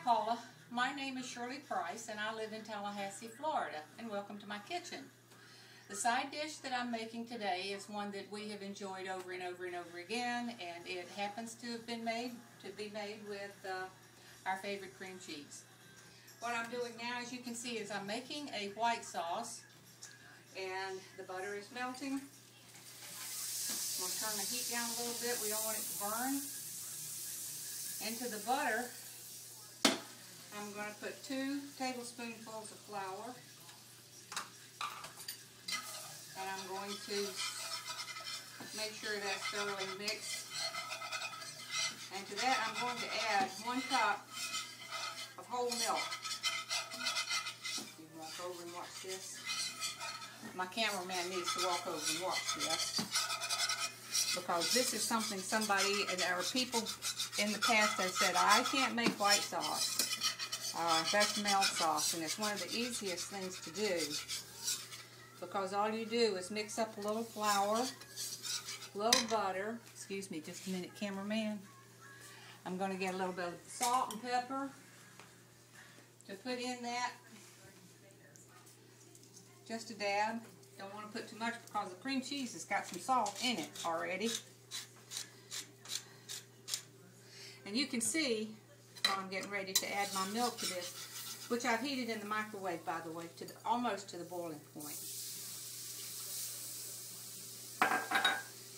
Paula. My name is Shirley Price and I live in Tallahassee, Florida, and welcome to my kitchen. The side dish that I'm making today is one that we have enjoyed over and over and over again, and it happens to have been made with our favorite cream cheese. What I'm doing now, as you can see, is I'm making a white sauce, and the butter is melting. I'm going to turn the heat down a little bit. We don't want it to burn. Into the butter, I'm going to put 2 tablespoonfuls of flour, and I'm going to make sure that's thoroughly mixed. And to that, I'm going to add 1 cup of whole milk. You can walk over and watch this. My cameraman needs to walk over and watch this, because this is something somebody and our people in the past have said, I can't make white sauce, bechamel sauce, and it's one of the easiest things to do, because all you do is mix up a little flour, a little butter. Excuse me just a minute, cameraman. I'm going to get a little bit of salt and pepper to put in that, just a dab. Don't want to put too much because the cream cheese has got some salt in it already. And you can see I'm getting ready to add my milk to this, which I've heated in the microwave, by the way, almost to the boiling point.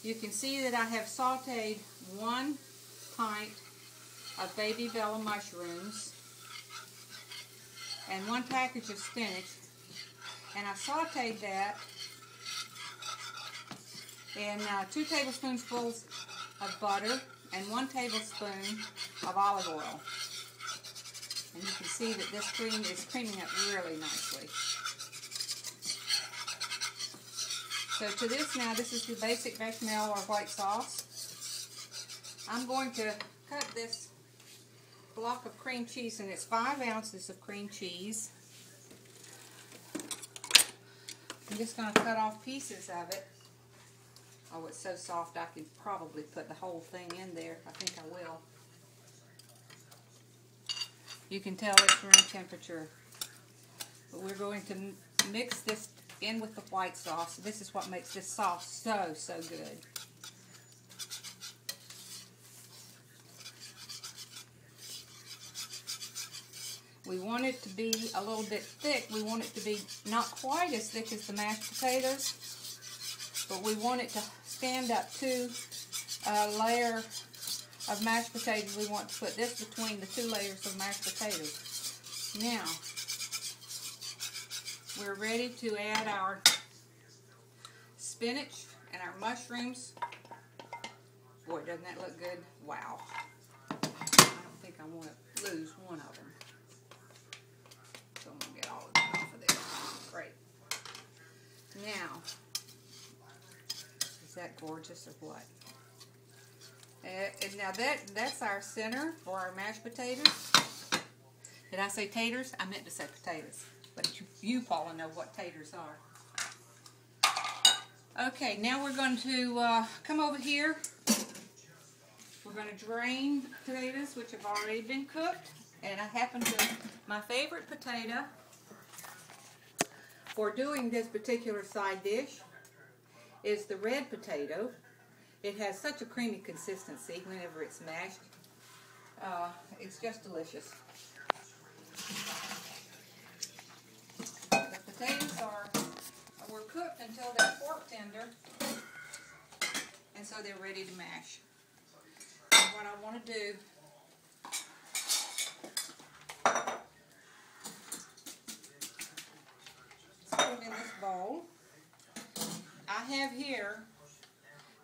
You can see that I have sauteed 1 pint of baby bella mushrooms and 1 package of spinach, and I sauteed that in 2 tablespoonfuls of butter and 1 tablespoon of olive oil. And you can see that this cream is creaming up really nicely. So to this now, this is the basic bechamel or white sauce. I'm going to cut this block of cream cheese, and it's 5 ounces of cream cheese. I'm just going to cut off pieces of it. Oh, it's so soft I can probably put the whole thing in there. I think I will. You can tell it's room temperature. But we're going to mix this in with the white sauce. This is what makes this sauce so good. We want it to be a little bit thick. We want it to be not quite as thick as the mashed potatoes, but we want it to stand up to a layer of mashed potatoes. We want to put this between the 2 layers of mashed potatoes. Now, we're ready to add our spinach and our mushrooms. Boy, doesn't that look good? Wow. I don't think I want to lose one of them. So I'm going to get all of them off of there. Great. Now, is that gorgeous or what? And now that's our center for our mashed potatoes. Did I say taters? I meant to say potatoes. But you Paula, know what taters are. Okay, now we're going to come over here. We're going to drain potatoes, which have already been cooked. And I happen to, my favorite potato for doing this particular side dish is the red potato. It has such a creamy consistency whenever it's mashed. It's just delicious. The potatoes were cooked until they're fork tender, and so they're ready to mash. And what I want to do is put them in this bowl. I have here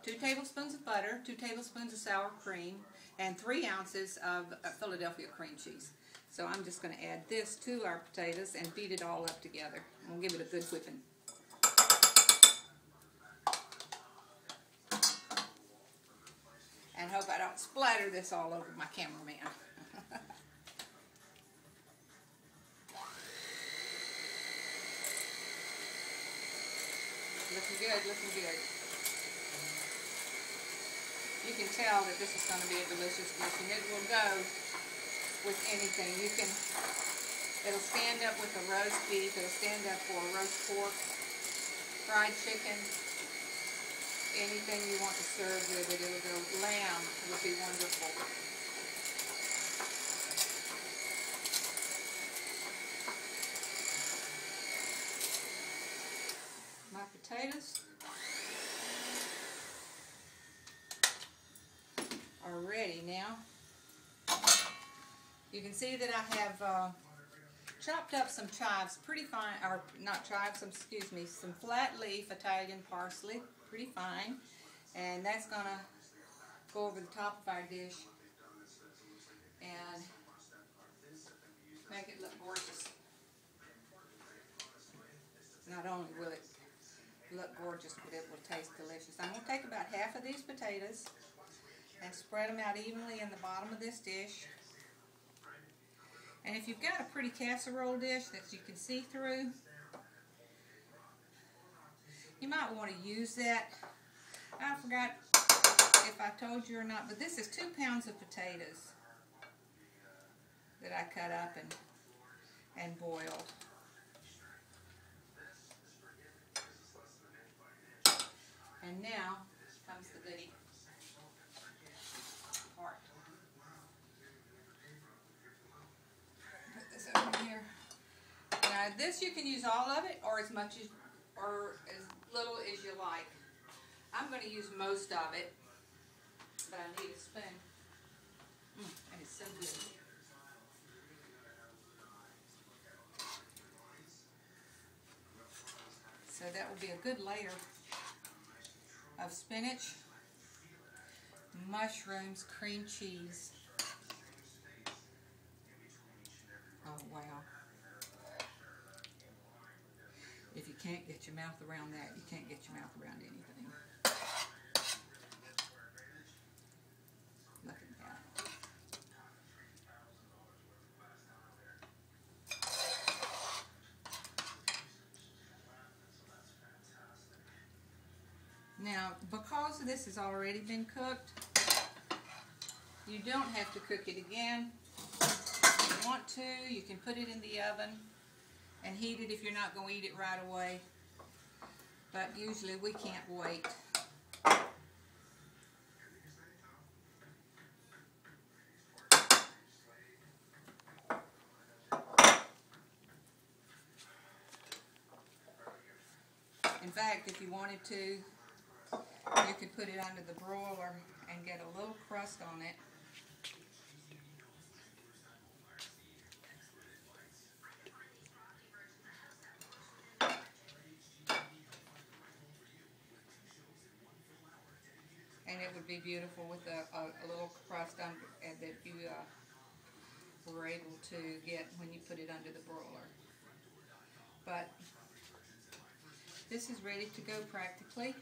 2 tablespoons of butter, 2 tablespoons of sour cream, and 3 ounces of Philadelphia cream cheese. So I'm just going to add this to our potatoes and beat it all up together. I'm going to give it a good whipping. And hope I don't splatter this all over my cameraman. Looking good, looking good. You can tell that this is going to be a delicious dish, and it will go with anything. It'll stand up with a roast beef, it'll stand up for a roast pork, fried chicken, anything you want to serve with it. It'll go, lamb would be wonderful. My potatoes are ready now. You can see that I have chopped up some chives, pretty fine, or not chives, excuse me, some flat leaf Italian parsley, pretty fine, and that's gonna go over the top of our dish and make it look gorgeous. Not only will it look gorgeous, but it will taste delicious. I'm gonna take about half of these potatoes and spread them out evenly in the bottom of this dish. And if you've got a pretty casserole dish that you can see through, you might want to use that. I forgot if I told you or not, but this is 2 pounds of potatoes that I cut up and boiled. And now comes the goodie part. Put this over here. Now this you can use all of it or as much as or as little as you like. I'm going to use most of it, but I need a spoon. And it's so good. So that will be a good layer of spinach, mushrooms, cream cheese. Oh wow. If you can't get your mouth around that, you can't get your mouth around anything. Look at that. Now, because this has already been cooked, you don't have to cook it again. If you want to, you can put it in the oven and heat it if you're not going to eat it right away. But usually we can't wait. In fact, if you wanted to, you could put it under the broiler and get a little crust on it. And it would be beautiful with a little crust under, that you were able to get when you put it under the broiler. But this is ready to go practically.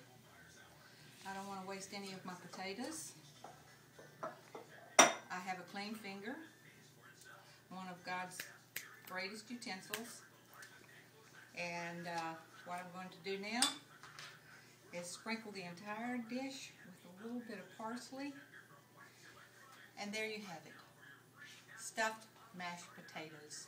I don't want to waste any of my potatoes. I have a clean finger, one of God's greatest utensils. And what I'm going to do now is sprinkle the entire dish with a little bit of parsley. And there you have it. Stuffed mashed potatoes.